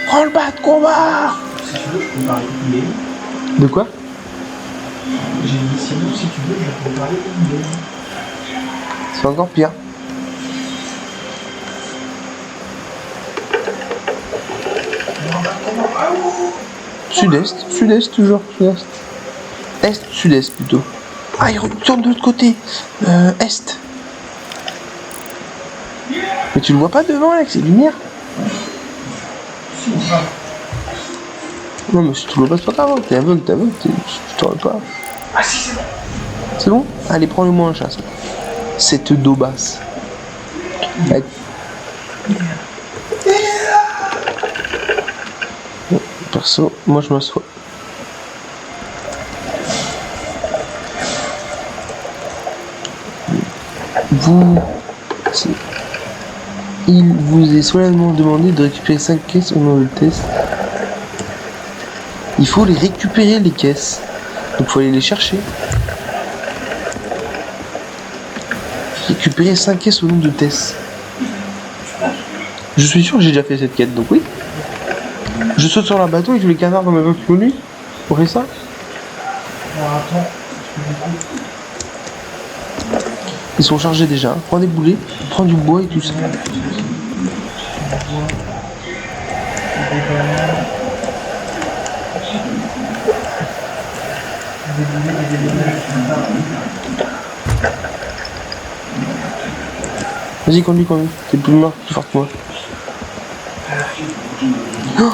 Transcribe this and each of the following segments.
Prends le bas de combat. Si tu veux, je peux parler de game. De quoi? J'ai dit sinon, si tu veux, je peux parler de game. C'est encore pire. Sud-est, sud-est toujours, sud-est. Est, sud-est plutôt. Ah, il retourne de l'autre côté. Est. Mais tu le vois pas devant avec ces lumières? Non mais si tu le vois pas, c'est pas grave. T'es aveugle, tu t'aurais pas. Ah si, c'est bon. C'est bon? Allez, prends-le-moi un chasse. Cette dos basse. Allez. Bon, perso, moi je m'assois. Il vous est solennellement demandé de récupérer 5 caisses au nom du test. Il faut les récupérer les caisses. Donc il faut aller les chercher. Récupérer 5 caisses au nom de Tess. Je suis sûr que j'ai déjà fait cette quête, donc oui. Je saute sur leur bateau et je les canards dans ma voie connu. On fait ça? Alors attends, Ils sont chargés déjà. Prends des boulets, prends du bois et tout ça. Vas-y, conduis. T'es plus mort, plus fort que moi. Oh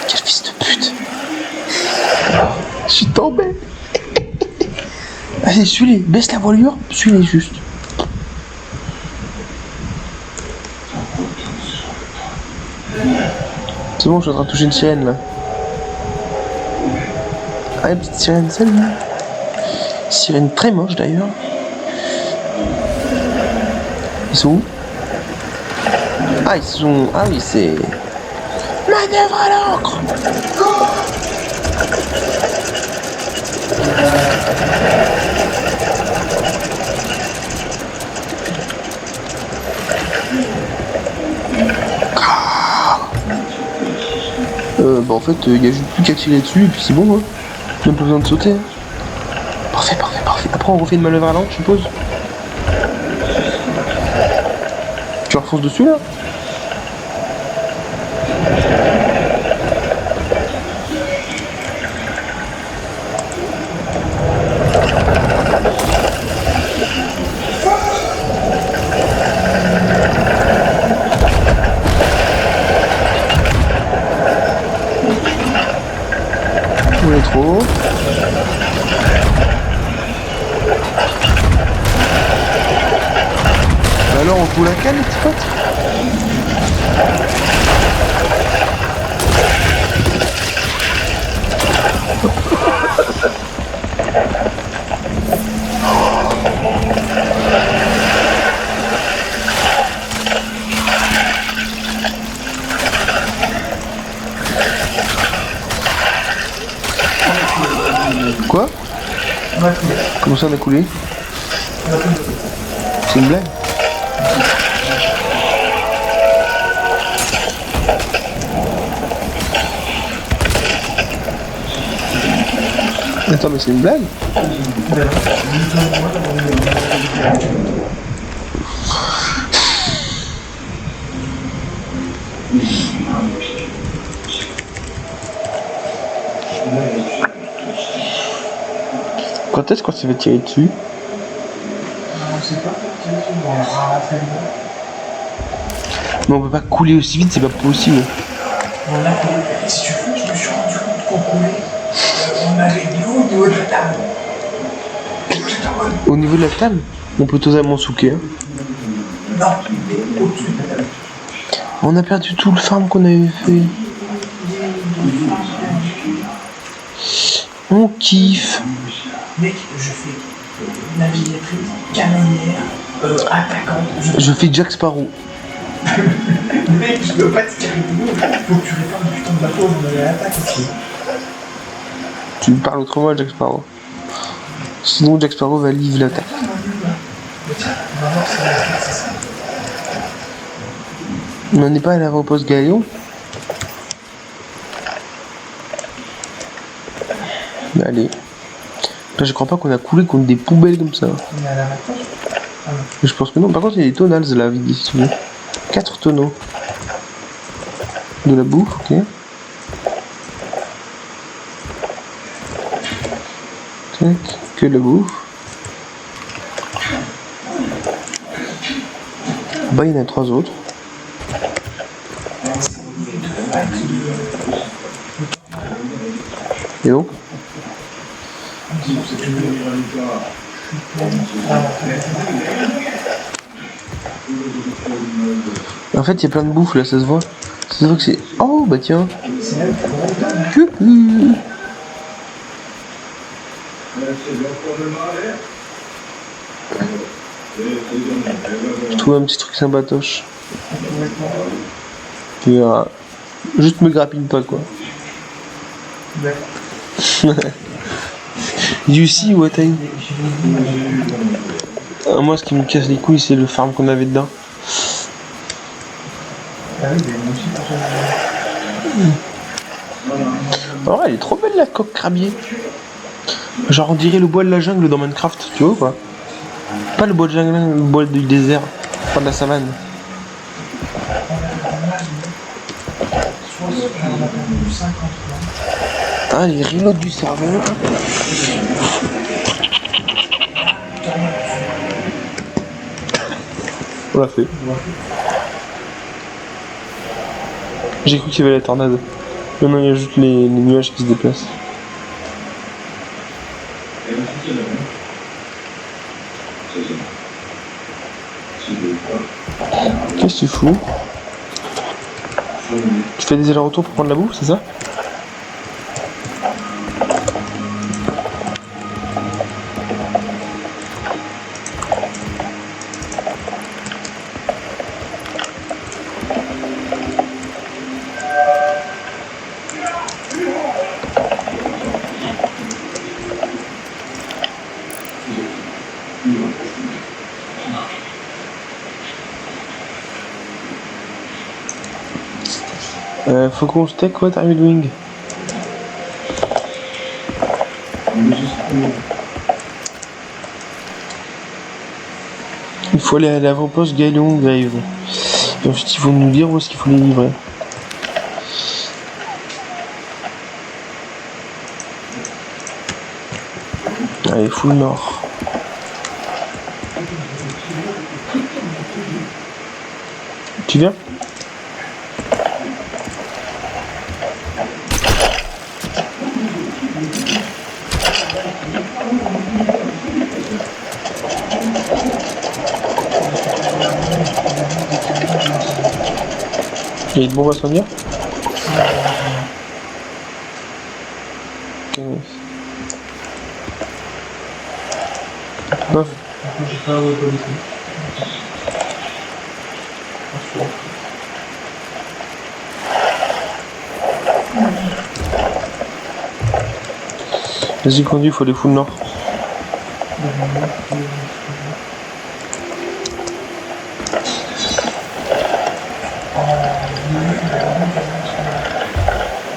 quel fils de pute! Je suis tombé! Allez, suis-les, baisse la voilure, suis-les juste. C'est bon, je suis en train de toucher une sirène là. Ah, une petite sirène, salut! Sirène très moche d'ailleurs. Ils sont où? Ah, ils sont. Ah oui, c'est. Manœuvre à l'ancre! Bah en fait, il y a juste plus qu'à tirer dessus et puis c'est bon, hein. Même pas besoin de sauter. Hein. Parfait. Après, on refait une manœuvre à l'ancre, je suppose. Tu refonces dessus là? On est trop haut. Alors on fout la canne, les petits potes? Quoi? on a coulé. Comment ça on a coulé? On a coulé. C'est une blague? Attends, mais c'est une blague? Quand est-ce qu'on s'est fait tirer dessus? On sait pas, on va ramasser le bon. Mais on peut pas couler aussi vite, c'est pas possible. On a coulé. Si tu veux, je me suis rendu compte qu'on coulait. On avait des au niveau de la table. Au niveau de la table, on peut totalement souquer. Hein. Non, mais au-dessus de la table. On a perdu tout le farm qu'on avait fait. On kiffe. Mec, je fais navigatrice, canonnière, attaquante. Je fais Jack Sparrow. Mec, je dois pas te tirer de nous. Faut que tu répares le putain de bateau, on avait l'attaque aussi. Tu me parles autrement, Jack Sparrow. Sinon, Jack Sparrow va livrer l'attaque. Mais tiens, on va voir si c'est ça. On n'en est pas à l'avant-poste Galéon. Mais allez. Là, je crois pas qu'on a coulé contre des poubelles comme ça. On est à la poste. Ah non. Mais je pense que non. Par contre, il y a des tonals là, vide si tu veux. 4 tonneaux. De la bouffe, ok. Tac, que de la bouffe. Bah, il y en a 3 autres. Et donc en fait, il y a plein de bouffe là, ça se voit. Ça se voit que c'est. Oh, bah tiens. Coucou. Je trouve un petit truc sympatoche. Puis, juste me grappine pas quoi. You see what I... moi, ce qui me casse les couilles, c'est le farm qu'on avait dedans. Oh, elle est trop belle la coque crabier. Genre, on dirait le bois de la jungle dans Minecraft, tu vois ou pas? Pas le bois de jungle, le bois du désert, pas de la savane. Ah, les reloads du serveur. On l'a fait. J'ai cru qu'il y avait la tornade. Mais non, il y a juste les nuages qui se déplacent. Qu'est-ce que tu fous? Tu fais des allers-retours pour prendre la bouffe, c'est ça? Faut qu'on steak, what are you doing? Il faut aller à l'avant-poste Galion Grave. Et ensuite il faut nous dire où est-ce qu'il faut les livrer. Allez, full nord. Tu viens? Il y a de bombes à se dire? Bof. Vas-y, conduis, il faut les full nord.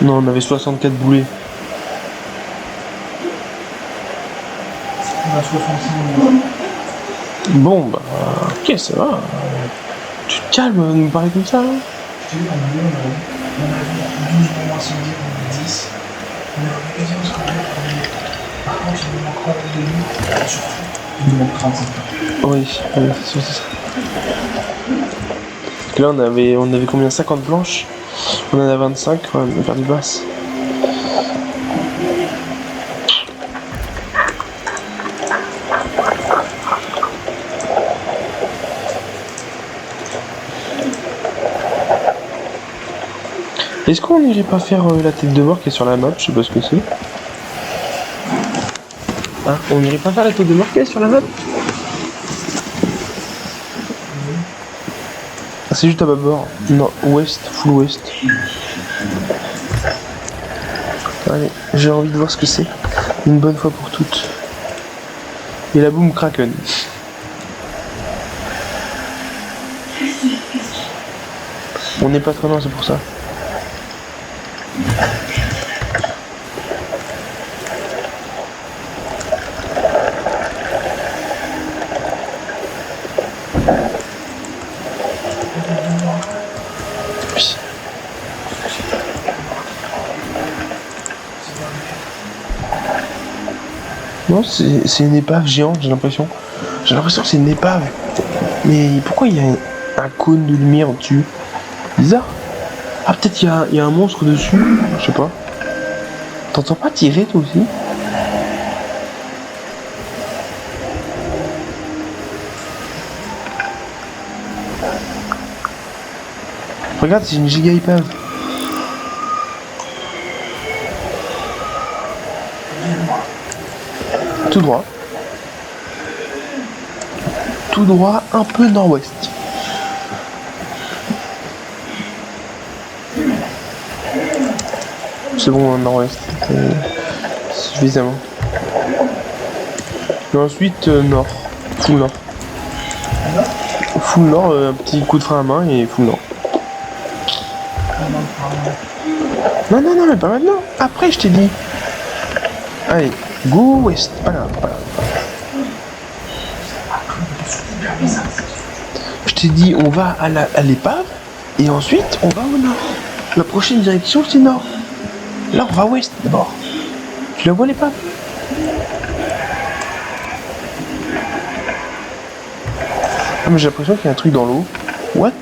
Non, on avait 64 boulets. On a 65. Bon, bah, ok, ça va. Tu te calmes de me parler comme ça, hein. Je t'ai vu, on a vu 12 bombes incendies, on a 10. On a quasiment ce qu'on a. Par contre, il nous manque pas de nuit, surtout. Il nous manque 35. Oui, c'est ça. Parce que là, on avait combien? 50 planches? On en a 25, ouais, on a perdu basse. Est-ce qu'on n'irait pas faire la tête de mort qui est sur la map? Je sais pas ce que c'est. Hein? On n'irait pas faire la tête de mort qui est sur la map? Ah, c'est juste à bâbord. Non, ouest, full ouest. Allez, j'ai envie de voir ce que c'est. Une bonne fois pour toutes. Et la boom kraken. On n'est pas très loin, c'est pour ça. Oui. Non, c'est une épave géante, j'ai l'impression. J'ai l'impression que c'est une épave. Mais pourquoi il y a un cône de lumière au-dessus? Bizarre. Ah, peut-être qu'il y a un monstre dessus. Je sais pas. T'entends pas tirer, toi aussi? Regarde, c'est une giga épave. Tout droit. Tout droit, un peu nord-ouest. C'est bon, nord-ouest. Suffisamment. Et ensuite, nord. Full nord. Full nord, un petit coup de frein à main et full nord. Non, mais pas maintenant. Après, je t'ai dit. Allez, go ouest. Pas là. Je t'ai dit, on va à l'épave et ensuite, on va au nord. La prochaine direction, c'est nord. Là, on va ouest d'abord. Tu la vois l'épave? Ah, mais j'ai l'impression qu'il y a un truc dans l'eau. What?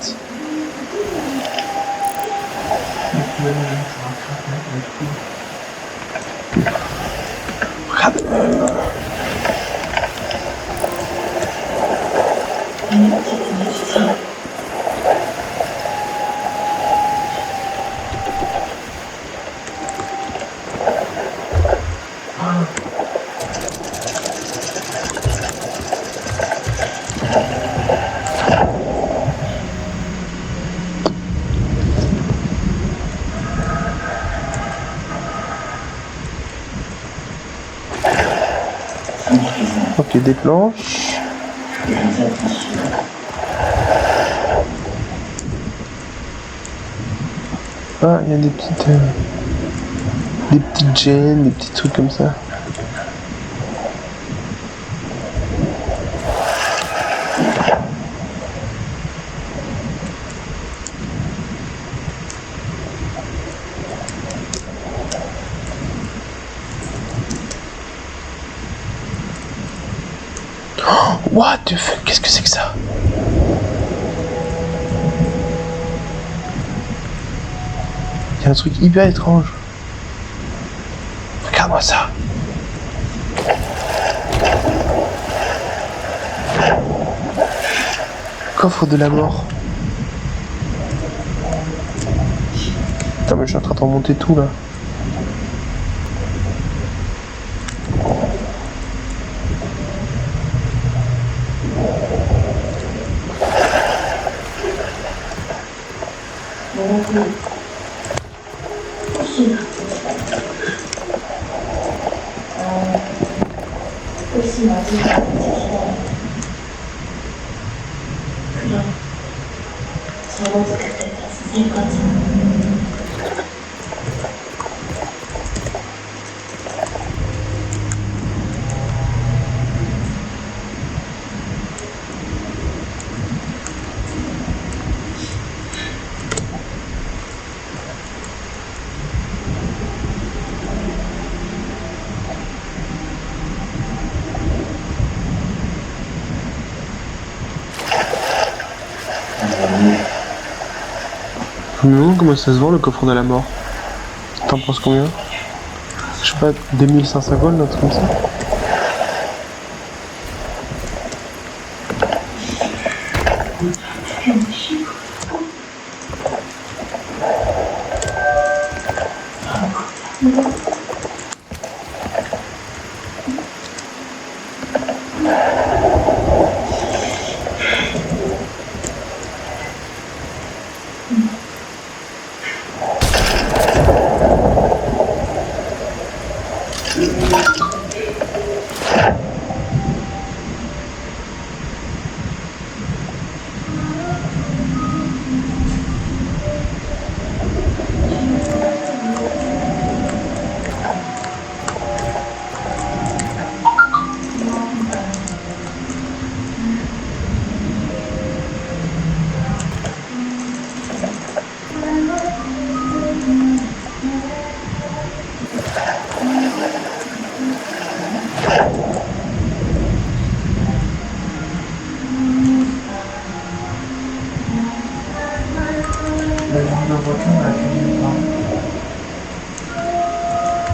Regarde. Ok, des planches. Ah, il y a des petites gênes, des petits trucs comme ça. What the fuck? Qu'est-ce que c'est que ça? Il y a un truc hyper étrange. Regarde-moi ça. Coffre de la mort. Putain, mais je suis en train de remonter tout là. Je me demande comment ça se vend le coffre de la mort. T'en penses combien? Je sais pas, 2500 gold, un truc comme ça.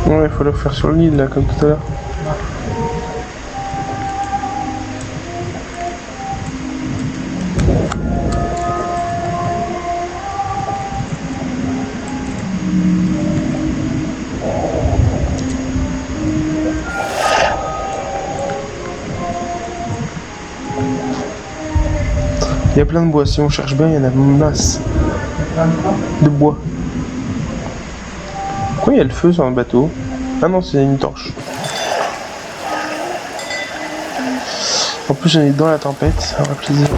Ouais, il faut le faire sur l'île là, comme tout à l'heure. Il y a plein de bois, si on cherche bien, il y en a masse de bois. Pourquoi il y a le feu sur un bateau? Ah non, c'est une torche. En plus, j'en ai dans la tempête, ça aura plaisir.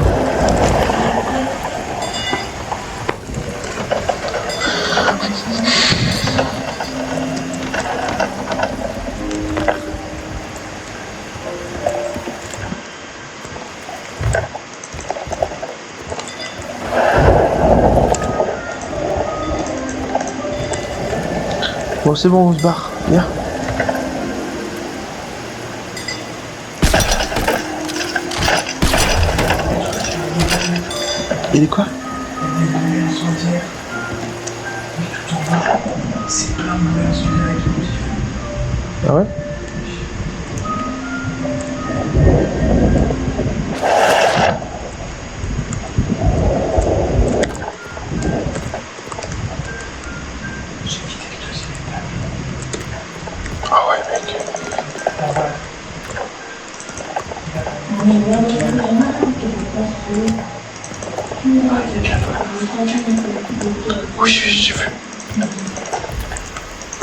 Bon, c'est bon, on se barre. Viens. Il est quoi? Il y a des bouées incendiaires. Et tout en bas, c'est plein de bouées incendiaires explosives. Ah ouais? J'ai quitté le deuxième étage. Ah ouais, mec. Ah voilà. Oui, j'ai vu.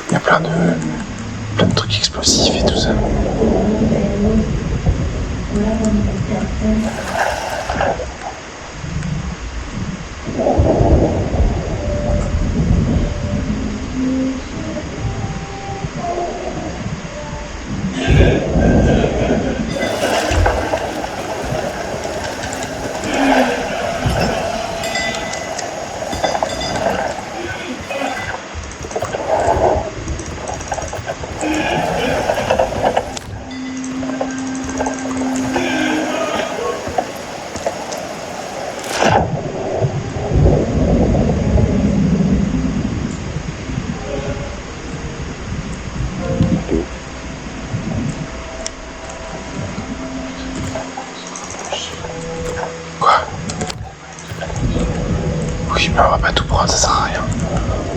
Il y a plein de trucs explosifs et tout ça. Quoi? Oui, mais on va pas tout prendre, ça sert à rien.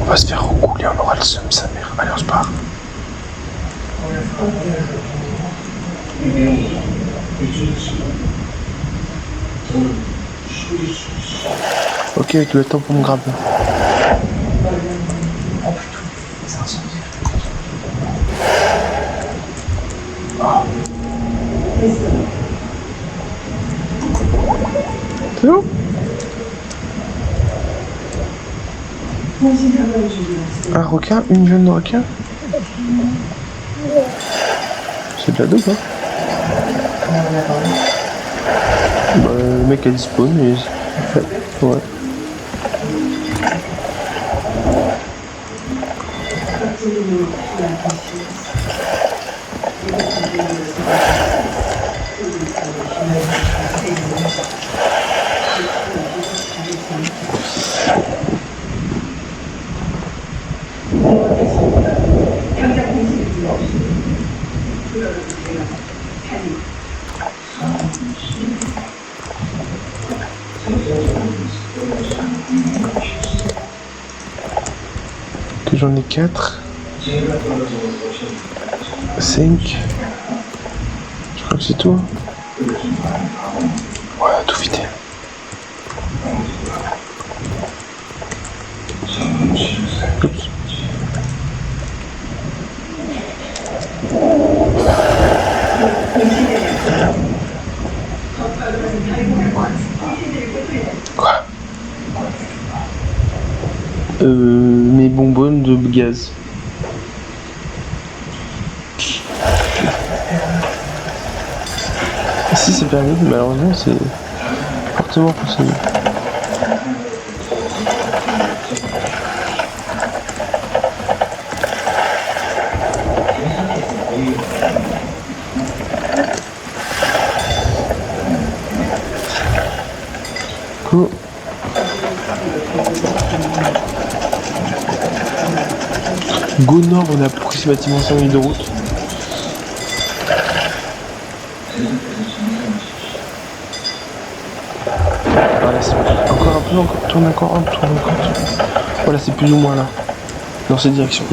On va se faire recouler, on aura le seum, sa mère. Allez, on se barre. Ok, avec le temps pour me grave. Oh putain, c'est incendiaire. C'est bon? Un requin? Une jeune de requin? C'est de la dope, hein? Bah, le mec a dit spawn, mais... Ouais. Que j'en ai 4. 5. Je crois que c'est tout. Ouais, tout vidé. Oups. Quoi? Mes bonbonnes de gaz. Si c'est permis, malheureusement c'est fortement conseillé. Cool. Go Nord, on a approximativement 5 minutes de route. Voilà, c'est encore un peu, encore, tourne encore, hop, tourne encore. Voilà, c'est plus ou moins là, dans cette direction.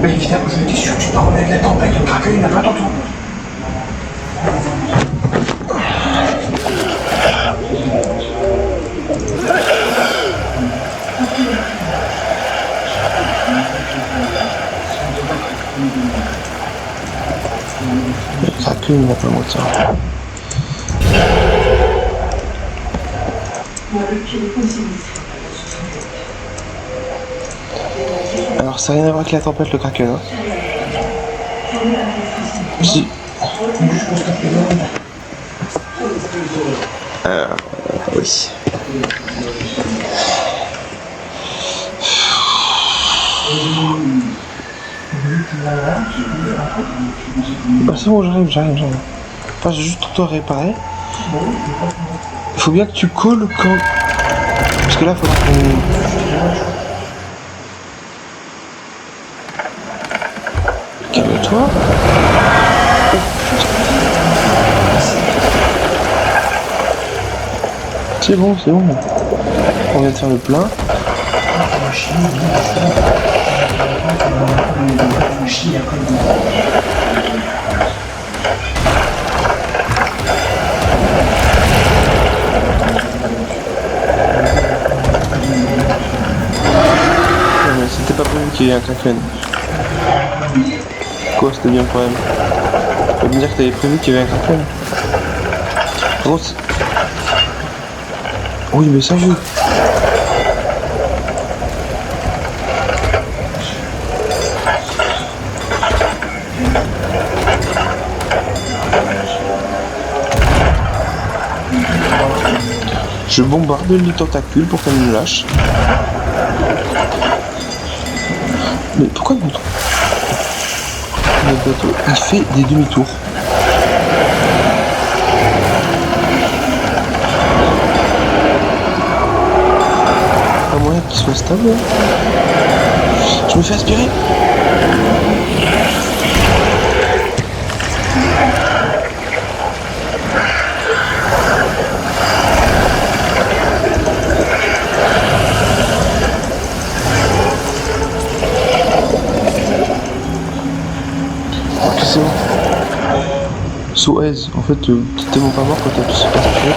Mais évidemment, je me dis, tu peux remettre la tempête, le kraken, il n'a pas ton tour. Le kraken, il n'a pas le moteur. Alors ça n'a rien à voir avec la tempête, le kraken, hein. Si. Oui. Bah c'est bon, j'arrive. Enfin, j'ai juste tout à réparer. Il faut bien que tu colles quand... Parce que là, il faudra qu'on... Calme-toi. C'est bon. On vient de faire le plein. C'était pas prévu qu'il y ait un kraken. Quoi, c'était bien le problème? Tu vas me dire que t'avais prévu qu'il y avait un kraken. Par contre, oui, mais ça joue. Je bombarde les tentacules pour qu'elle nous lâche. Mais pourquoi notre bateau, il fait des demi-tours? Pas moyen qu'il soit stable. Je me fais aspirer. C'est bon. Suez, en fait, t'es tellement pas mort quand t'as tout aspiré.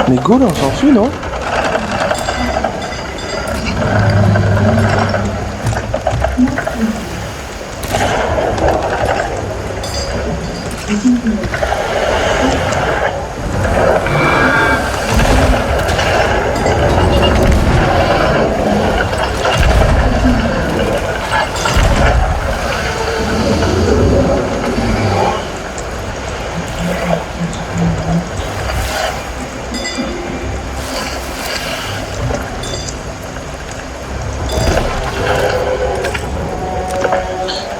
Mais go là, on s'enfuit, non?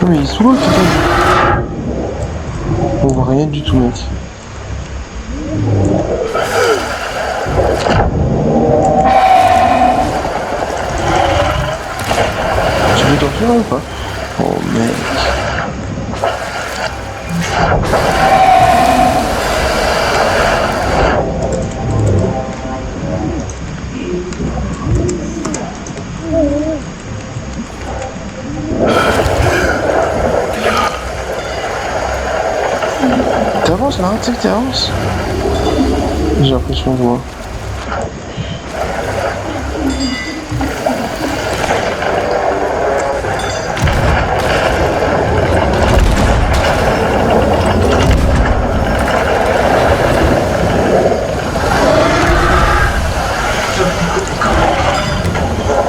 Non mais il est sous l'eau le putain. On voit rien du tout mec. Tu veux t'enfuir là ou pas? Oh mec. T'avances là, tu sais que t'avances. J'ai l'impression de voir.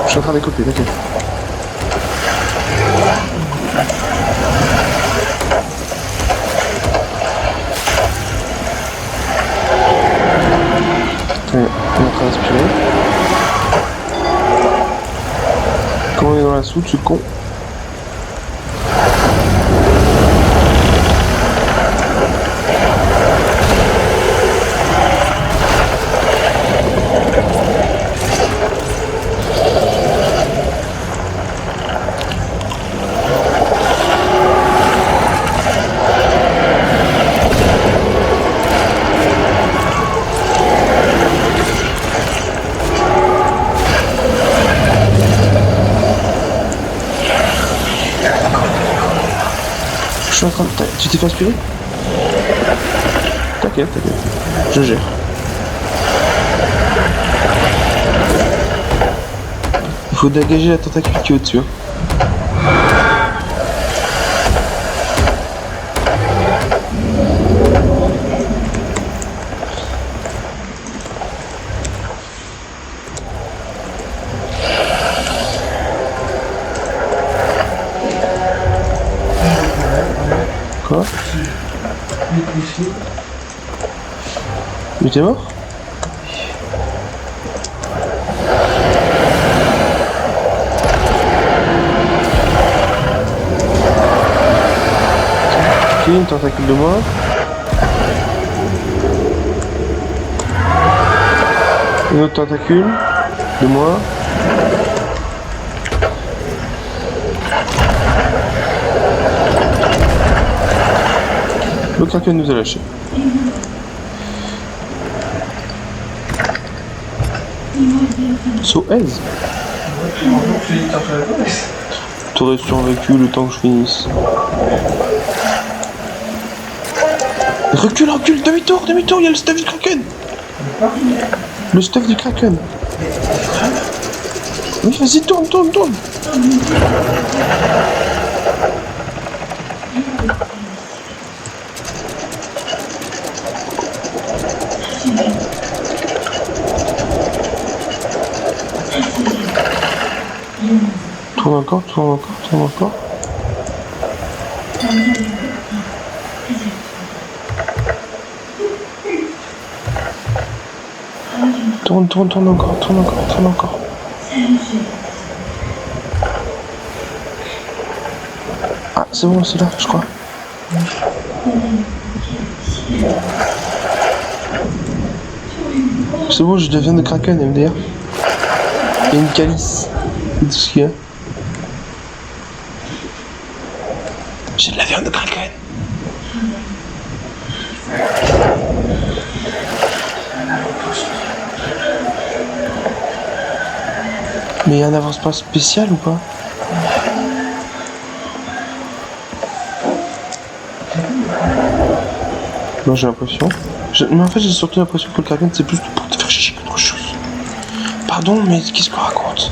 Je suis en train d'écouter, t'inquiète. On est en train d'inspirer. Comment on est dans la soute, ce con? Je suis en train de... Tu t'es fait aspirer? T'inquiète, t'inquiète. Je gère. Il faut dégager la tentacule qui est au-dessus. Quoi? Mais t'es mort? Ok, une tentacule de moi. Une autre tentacule de moi. Le kraken nous a lâché. So aise. T'aurais survécu le temps que je finisse. Recule, recule, demi-tour, demi-tour, il y a le stuff du kraken. Le stuff du kraken. Oui, vas-y, tourne, tourne, tourne. Tourne encore, tourne encore, tourne encore. Tourne, tourne, tourne encore, tourne encore, tourne encore. Ah, c'est bon, c'est là, je crois. C'est bon, je deviens de kraken, MDR. Il y a une calice. C'est tout ce qu'il y a. J'ai de la viande de kraken. Mais il y a un avance-pas spécial ou pas? Moi j'ai l'impression. Mais en fait j'ai surtout l'impression que le Kraken c'est plus pour te faire chier qu'autre chose. Pardon, mais qu'est-ce qu'on raconte?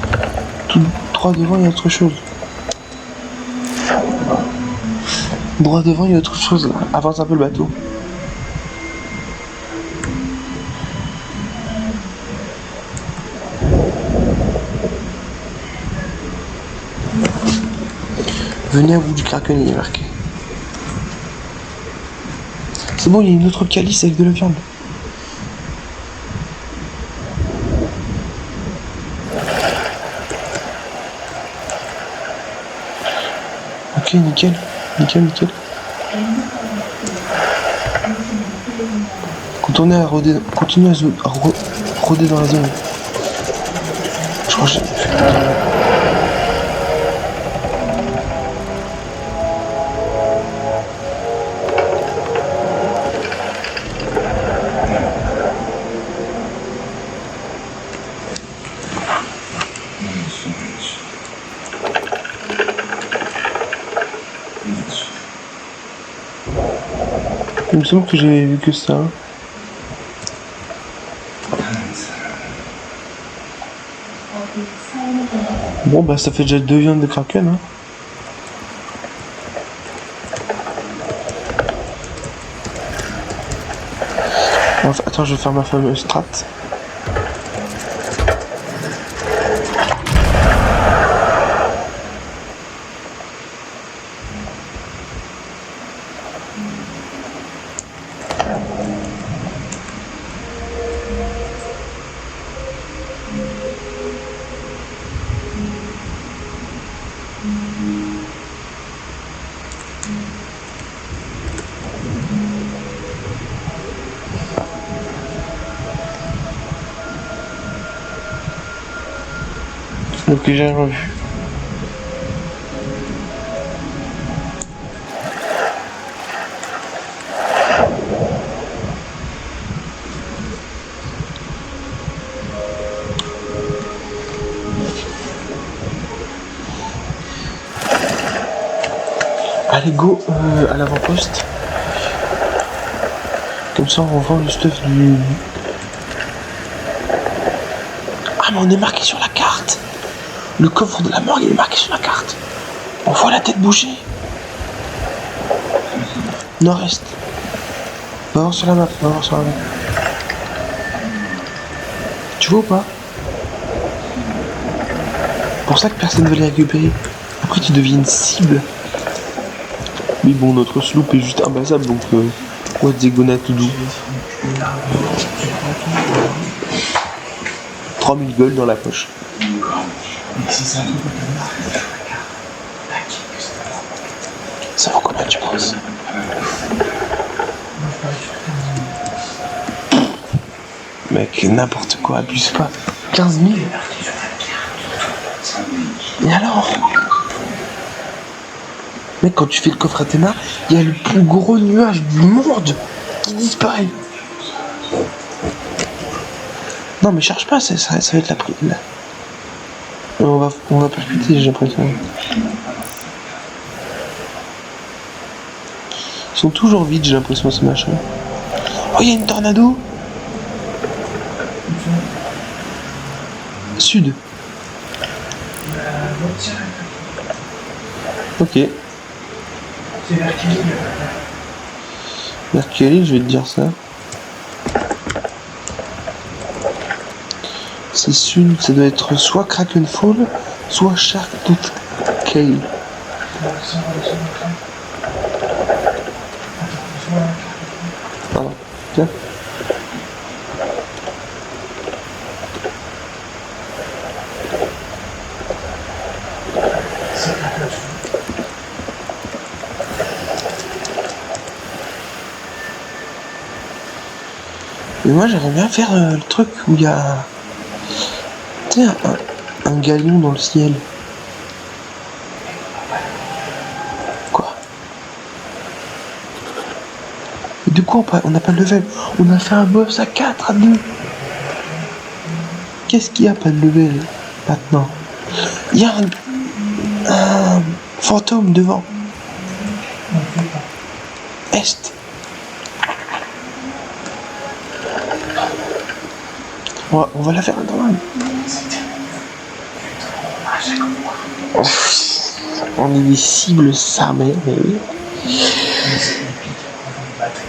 Tout droit devant il y a autre chose. Droit devant il y a autre chose. Avance un peu le bateau. Venez à bout du Kraken, il est marqué. C'est bon, il y a une autre calice avec de la viande. Ok, nickel. Nickel. Continuez à rôder dans la zone. Je crois que j'ai fait. Il me semble que j'avais vu que ça. Bon bah ça fait déjà 2 viandes de Kraken hein. Enfin, attends, je vais faire ma fameuse strat. Donc j'ai revu. Allez go à l'avant-poste. Comme ça on vend le stuff du... Ah mais on est marqué sur la carte. Le coffre de la morgue il est marqué sur la carte. On voit la tête bouger. Nord-est. Va voir sur la map, Tu vois ou pas? Pour ça que personne ne veut les récupérer. Après tu deviens une cible. Mais bon, notre sloop est juste imbasable, donc what they gonna to do? 3000 gold dans la poche. Ça vaut combien tu penses? Mec, n'importe quoi, abuse pas. 15 000? Et alors? Mec, quand tu fais le coffre à tes mains, il y a le plus gros nuage du monde qui disparaît. Non mais cherche pas, ça va être la prise. On va percuter, j'ai l'impression. Ils sont toujours vides, j'ai l'impression, ces machins. Oh, il y a une tornado. Sud. Ok. C'est vers qui? Vers quelle île, je vais te dire ça. C'est sud, ça doit être soit Kraken Fall, soit Shark Tooth Cave. Pardon, tiens. Mais moi j'aimerais bien faire le truc où il y a, tu sais, un galion dans le ciel. Quoi? Et du coup on n'a pas de level. On a fait un boss à 4 à 2. Qu'est-ce qu'il y a pas de level maintenant? Il y a un fantôme devant. Est. On va la faire un normal. Ah, j'ai compris. On est des cibles sarmées, mais oui. Mais c'est épique, on va les battre.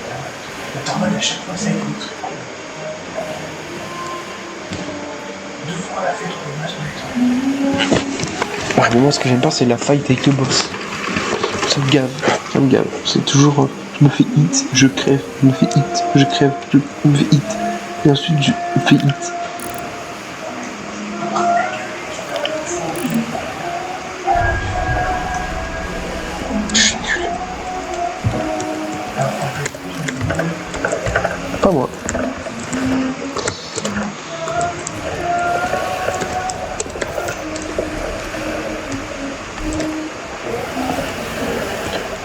Le tornade à chaque fois ça écoute. 2 fois elle a fait 3 matchs. Ouais, mais moi ce que j'aime pas c'est la fight avec le boss. Ça me gave, ça me gave. C'est toujours je me fais hit, je crève, je me fais hit, je crève, je me fais hit. Et ensuite je me fais hit. Je suis nul. Pas moi.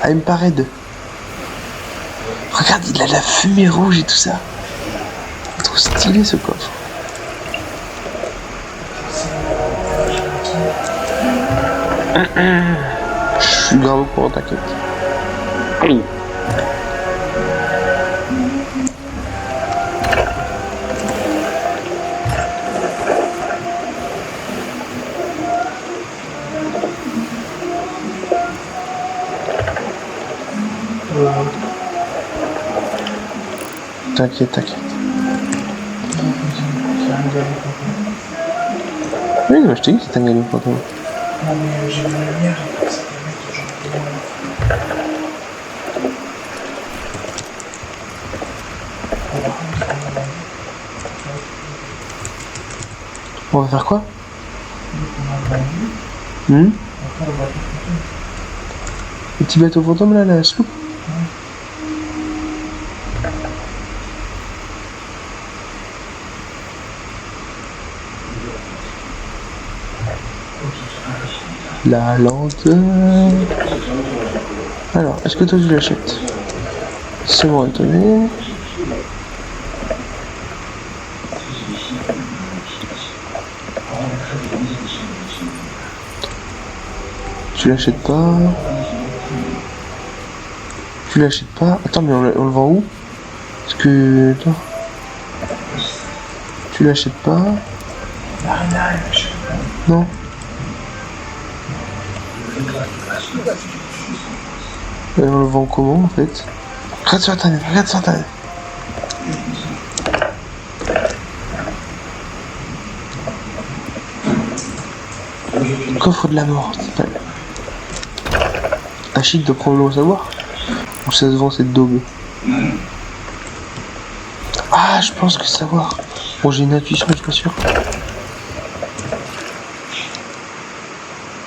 Ah, il me paraît de... Regarde, il a la fumée rouge et tout ça. Trop stylé ce coffre. Je suis grave au courant, t'inquiète. Allez. T'inquiète, t'inquiète. Oui, mais je t'ai dit que c'était un gagnant fantôme. Non mais j'ai vu la lumière, c'était le mec qui joue On va faire quoi? Le petit bateau fantôme là, la sloop? La lenteur. Alors, est-ce que toi tu l'achètes? C'est bon, étonné. Tu l'achètes pas. Tu l'achètes pas. Attends, mais on le vend où? Parce que... Attends. Tu l'achètes pas. Non. Et on le vend comment en fait? Regarde sur internet, regarde sur internet. Coffre de la mort, c'est pas... Achille doit probablement le savoir. Ou ça se vend cette daube? Ah, je pense que savoir. Bon, j'ai une intuition, mais je suis pas sûr.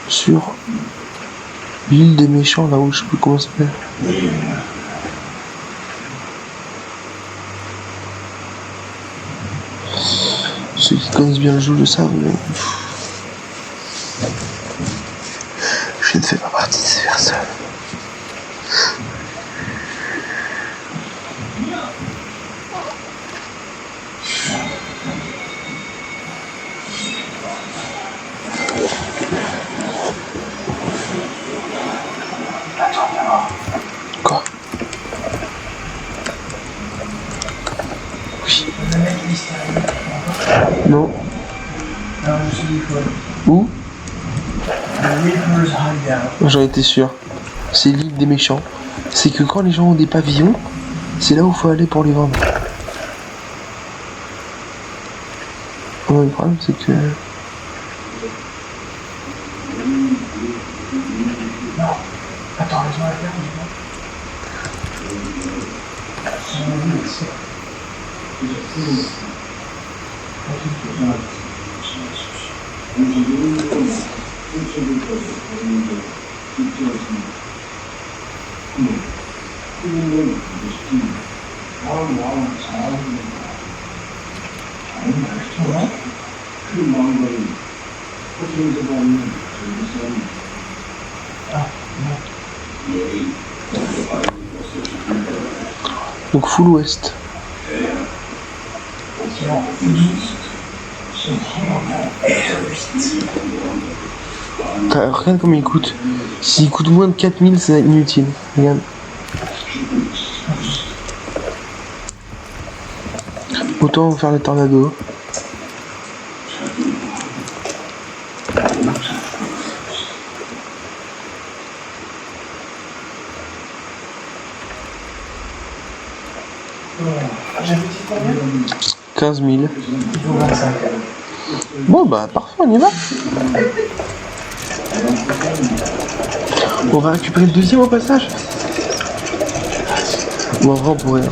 Sur l'île des méchants, là où je sais plus comment ça s'appelle. Ceux qui connaissent bien le jeu le savent, mais... Je ne fais pas partie de ces personnes. Quoi? Oui. Le mec mystérieux. Non. Alors je me suis dit quoi? Où? The Reaper's Hideout. J'en étais sûr. C'est l'île des méchants. C'est que quand les gens ont des pavillons, c'est là où il faut aller pour les vendre. Le problème c'est que... Non. Attends, laisse-moi la faire, dis-moi. Donc full ouest. Regarde combien il coûte. S'il coûte moins de 4000, c'est inutile. Regarde. Autant faire le tornado. J'avais dit combien? 15 000. Il faut 25. Bon bah parfait, on y va. On va récupérer le deuxième au passage. Bon, en vrai, on pourrait.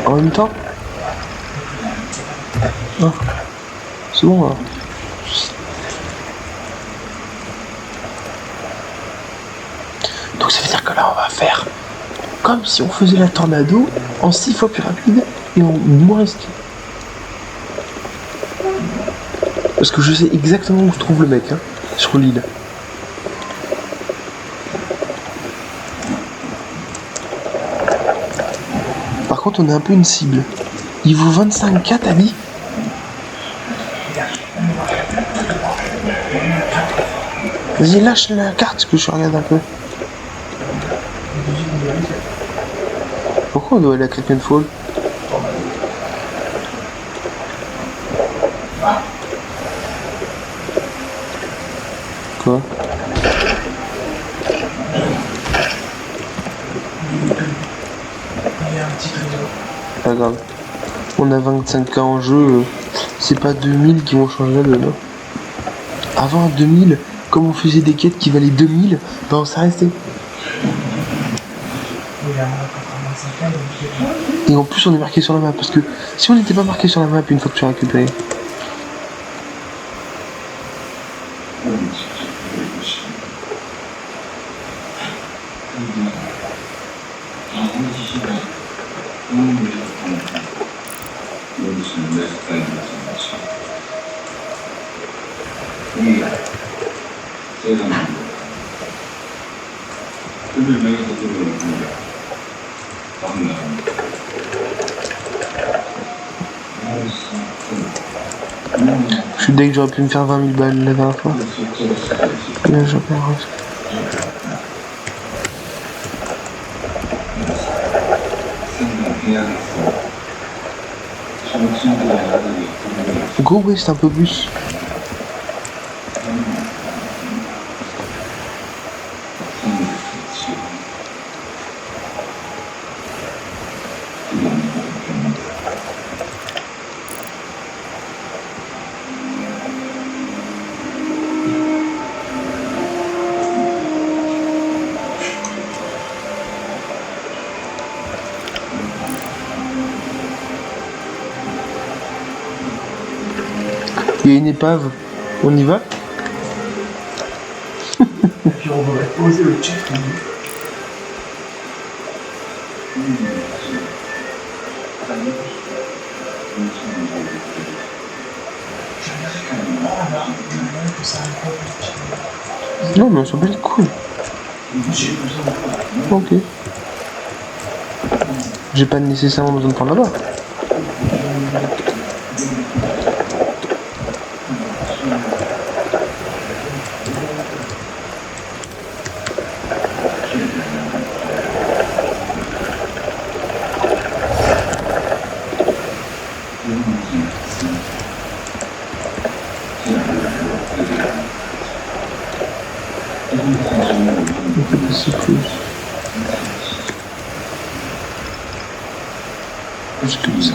En même temps. Ah. C'est bon là. Donc ça veut dire que là on va faire comme si on faisait la tornado en 6 fois plus rapide et en moins risqué. Parce que je sais exactement où se trouve le mec, hein, sur l'île. Par contre on est un peu une cible. Il vaut 25K t'as dit? Vas-y lâche la carte que je regarde un peu. Pourquoi on doit aller à Kraken Fall? Quoi? Il y a un petit réseau. Pas grave. On a 25K en jeu, c'est pas 2000 qui vont changer la donne. Avant 2000, comme on faisait des quêtes qui valaient 2000, ben on s'est resté. Il y a encore 25 ans, donc Et en plus on est marqué sur la map, parce que si on n'était pas marqué sur la map une fois que tu as récupéré. Je suis dès que j'aurais pu me faire 20 000 balles la dernière fois. Là j'en perds. Go West un peu plus. Il y a une épave, on y va? et puis on va poser le check. Non mais on s'en bat les couilles. Ok. J'ai pas nécessairement besoin de prendre là-bas. On peut passer plus. Parce que ça.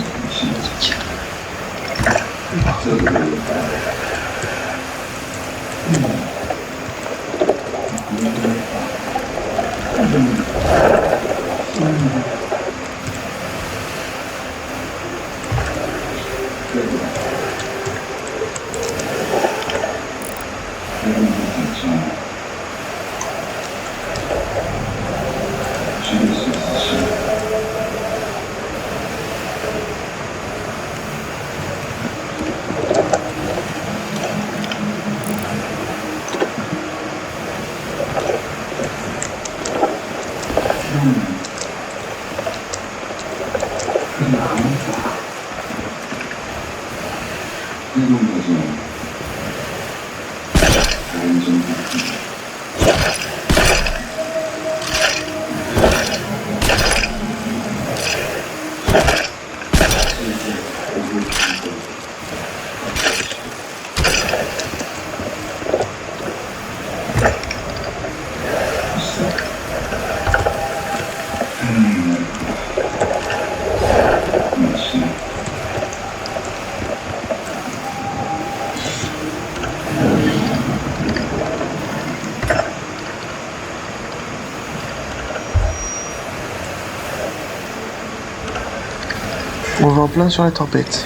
On va en plein sur la tempête.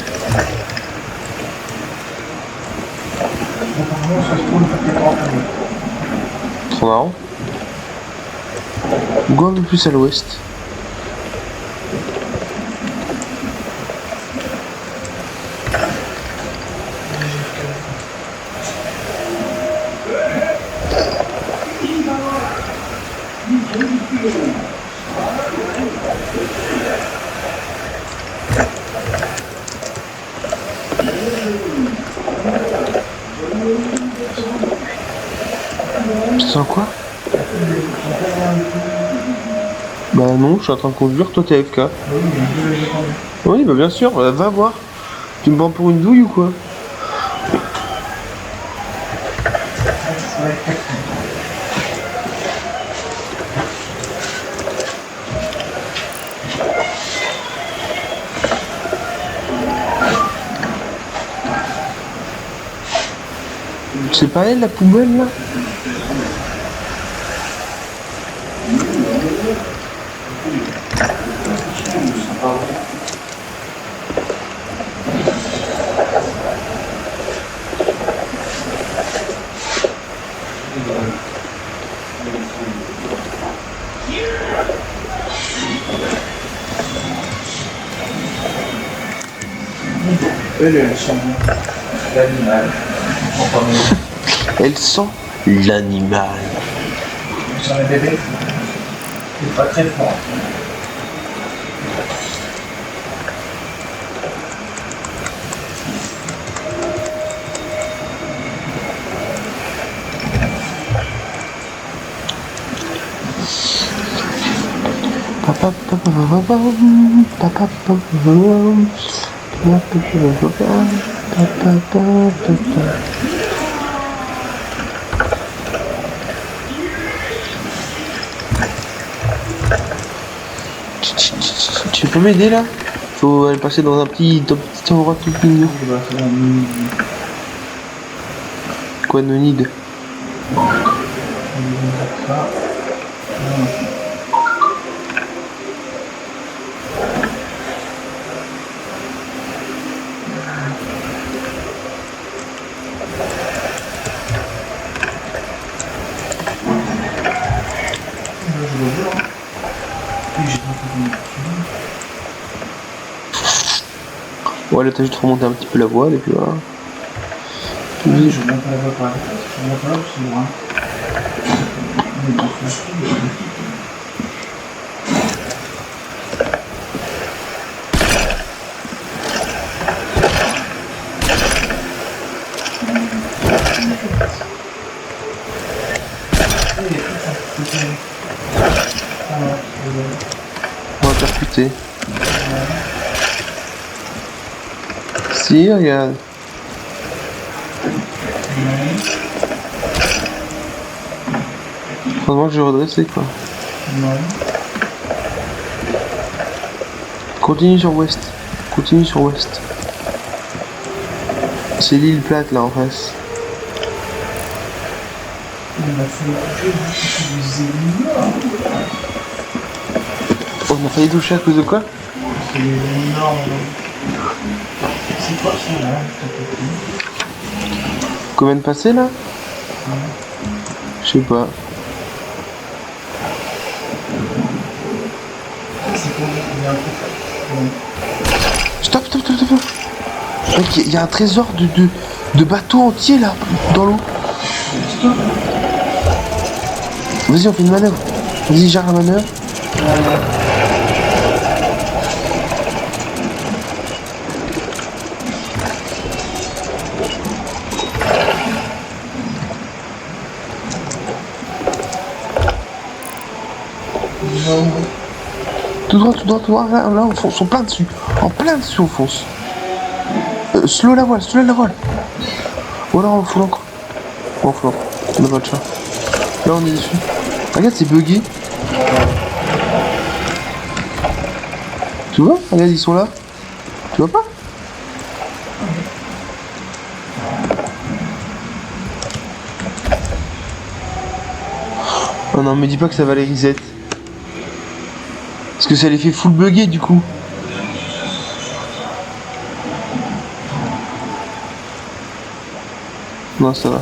Apparemment, ça se trouve, il fait 40 minutes. Trop marrant. Go un peu plus à l'ouest. Tu sens quoi? Bah non, je suis en train de conduire, toi t'es AFK. Oui, bah bien sûr, va voir. Tu me prends pour une douille ou quoi? C'est pas elle la poubelle là? Elle sent l'animal. Elle sent l'animal. Sur les bébés, c'est pas très fort. Tu peux m'aider là? Faut aller passer dans un petit endroit tout mignon. Quoi, no need? Ouais, là t'as juste remonté un petit peu la voile et puis voilà. Oui, je monte à la voie par là. Je monte là, c'est loin. Mais bon, je suis On va percuter. Si, regarde. Heureusement que je vais redresser quoi. Continue sur ouest. Continue sur ouest. C'est l'île plate là en face. On a failli toucher à cause de quoi? C'est énorme. C'est quoi ça là? Combien de passés là? Je sais pas. C'est quoi? Il y a un truc. Stop, stop, stop, stop. Mec, il y a un trésor de bateaux entiers là, dans l'eau. Vas-y, on fait une manœuvre. Vas-y, gère la manœuvre. Tout droit, tout droit, tout droit. Là, on fonce en plein dessus. En plein dessus, on fonce. Slow la voile, slow la voile. Ou alors on fout l'encre. Bon, on fout l'encre. On n'a pas de chat. Là, on est dessus. Regarde, c'est bugué. Tu vois? Regarde, ils sont là. Tu vois pas? Oh non, me dis pas que ça va les reset. Parce que ça les fait full bugger du coup. Non, ça va.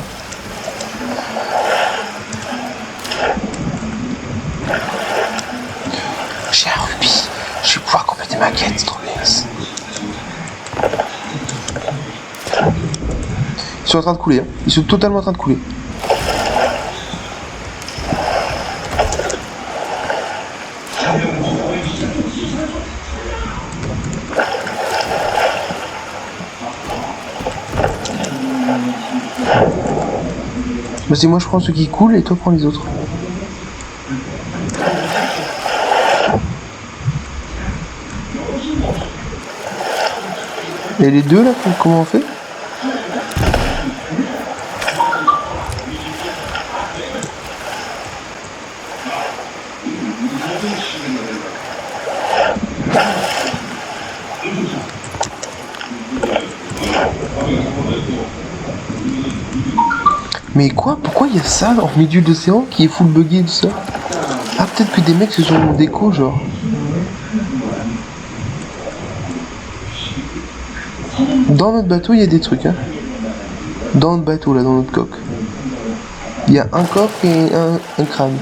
J'ai un rubis. Je vais pouvoir compléter ma quête, c'est trop bien. Ils sont en train de couler. Hein. Ils sont totalement en train de couler. Vas-y, moi je prends ceux qui coulent et toi prends les autres. Et les deux là, comment on fait? Mais quoi? Pourquoi il y a ça en milieu de l'océan qui est full buggé et tout ça? Ah, peut-être que des mecs se sont déco, genre. Dans notre bateau, il y a des trucs, hein. Dans notre bateau, là, dans notre coque. Il y a un coffre et un crâne.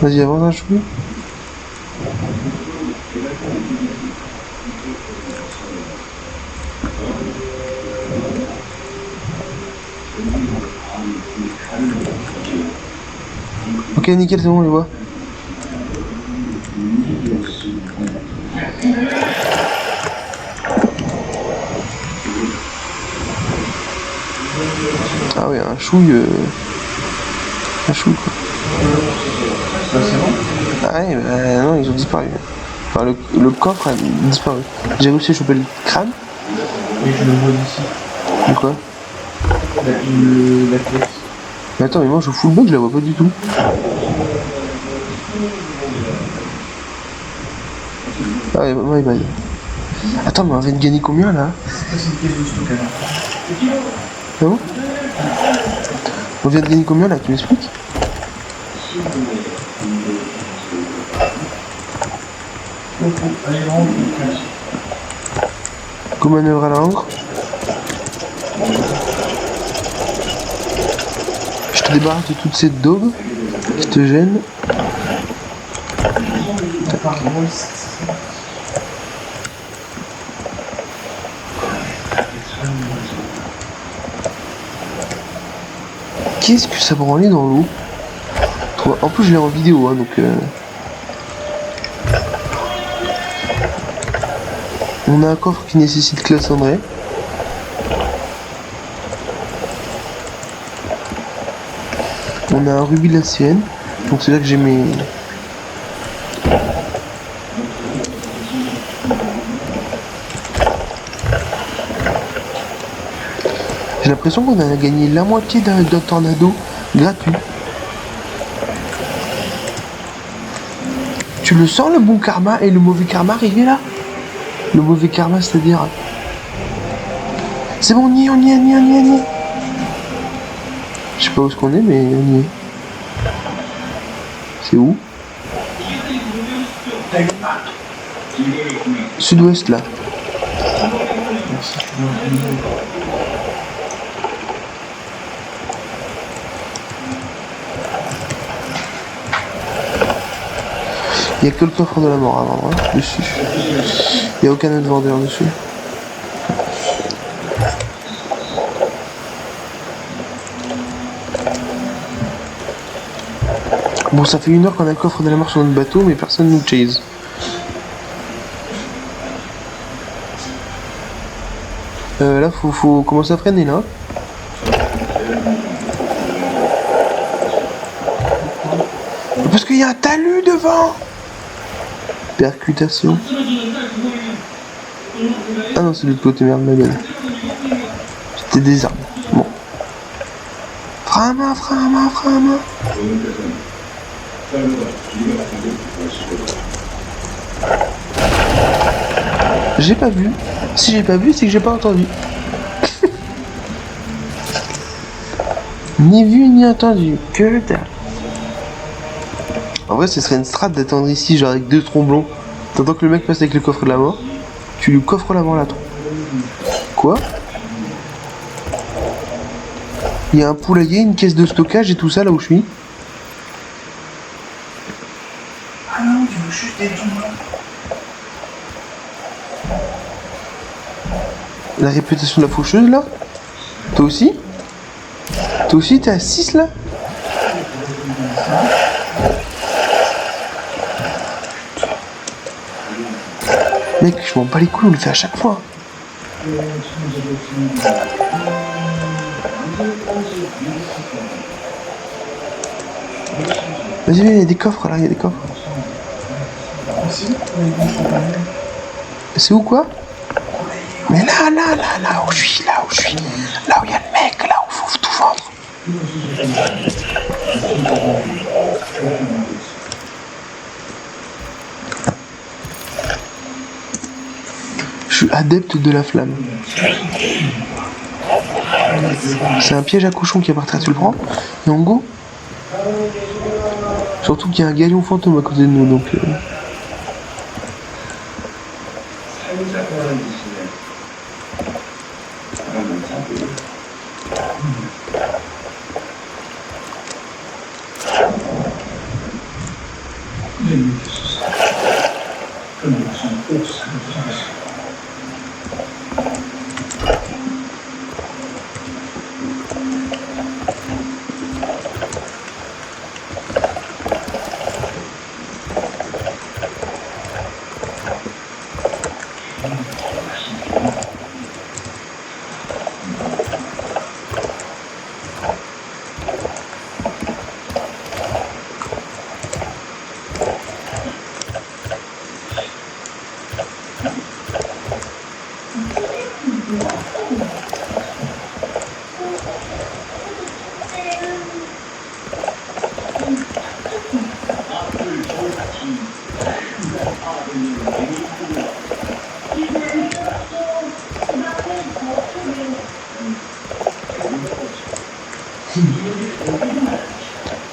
Vas-y, avance un chou. Ok, nickel, c'est bon, on les voit. Ah oui, un chouille. Un chou, quoi. C'est bon? Ah ouais, bah non, ils ont disparu. Enfin, le coffre a disparu. J'ai réussi à choper le crâne. Et je le vois d'ici. De quoi? La tête. Mais attends, mais moi je full bug, je la vois pas du tout. Ah ouais, my bad. Attends, mais on vient de gagner combien là? C'est une pièce de stockage. Ah bon? On vient de gagner combien là? Tu m'expliques? Allez, rentre. Go manœuvre à l'encre. Je te débarrasse de toute cette daube qui te gêne. Qu'est-ce que ça branlait dans l'eau? En plus je l'ai en vidéo hein, donc on a un coffre qui nécessite classe André. On a un rubis de la Sienne. Donc c'est là que j'ai mes... J'ai l'impression qu'on a gagné la moitié d'un tornado gratuit. Tu le sens le bon karma et le mauvais karma arrivé là? Le mauvais karma c'est-à-dire... C'est bon, on y est, on y est, on y est, on y est, on y est. Je sais pas où est-ce qu'on est, mais on y est. C'est où? Sud-ouest là. Il n'y a que le coffre de la mort à vendre hein, dessus. Il n'y a aucun autre vendeur dessus. Bon, ça fait 1 heure qu'on a le coffre de la mort sur notre bateau, mais personne nous chase. Là, faut commencer à freiner là. Parce qu'il y a un talus devant. Percutation. Ah non, c'est de l'autre côté, merde, ma gueule. C'était des armes. Bon. Frein à main, frein à main, frein à main. J'ai pas vu. Si j'ai pas vu, c'est que j'ai pas entendu. Ni vu ni entendu. Que dalle. En vrai, ce serait une strat d'attendre ici, genre avec 2 tromblons. T'entends que le mec passe avec le coffre de la mort. Tu lui coffres la mort là. Quoi? Il y a un poulailler, une caisse de stockage et tout ça là où je suis. Ah non, tu veux juste des tombes. La réputation de la faucheuse là. Toi aussi? Toi aussi t'es à 6 là? Mec, je m'en bats les couilles, on le fait à chaque fois. Vas-y, il y a des coffres là, il y a des coffres. C'est où quoi? Mais là où je suis, là où il y a le mec, là où faut tout vendre. Je suis adepte de la flamme. C'est un piège à cochon qui est par terre, tu le prends? Et on go? Surtout qu'il y a un galion fantôme à côté de nous, donc...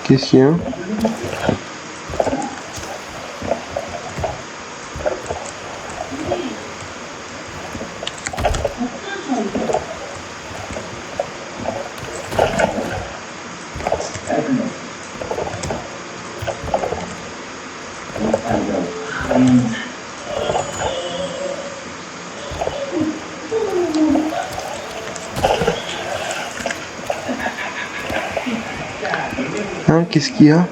Qu'est-ce qu'il y a? Hein, qu'est-ce qu'il y a?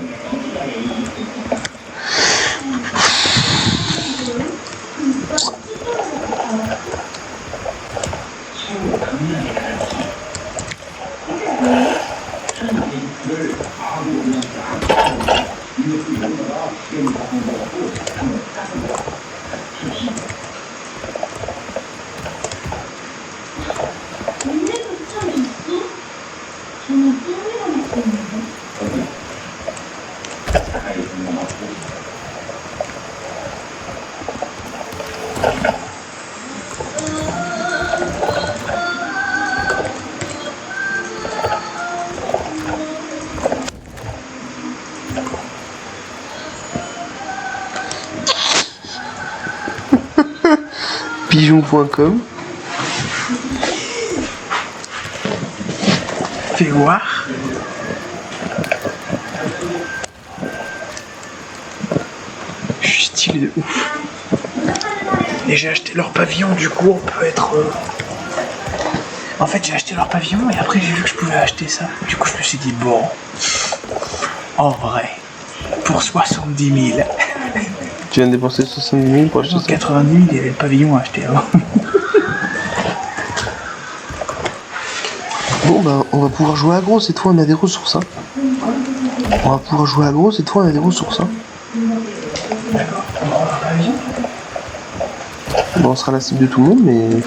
Pigeon.com. Fais voir. Je suis stylé de ouf. Et j'ai acheté leur pavillon, du coup on peut être... En fait j'ai acheté leur pavillon et après j'ai vu que je pouvais acheter ça. Du coup je me suis dit bon, en vrai, pour 70 000. Tu viens de dépenser 70 000 pour acheter ça? 90 000, il y avait le pavillon à acheter avant. Bon bah on va pouvoir jouer à gros, cette fois on a des ressources hein. On va pouvoir jouer à gros, cette fois on a des ressources. Hein. D'accord. On prend leur pavillon. Bon, on sera la cible de tout le monde, mais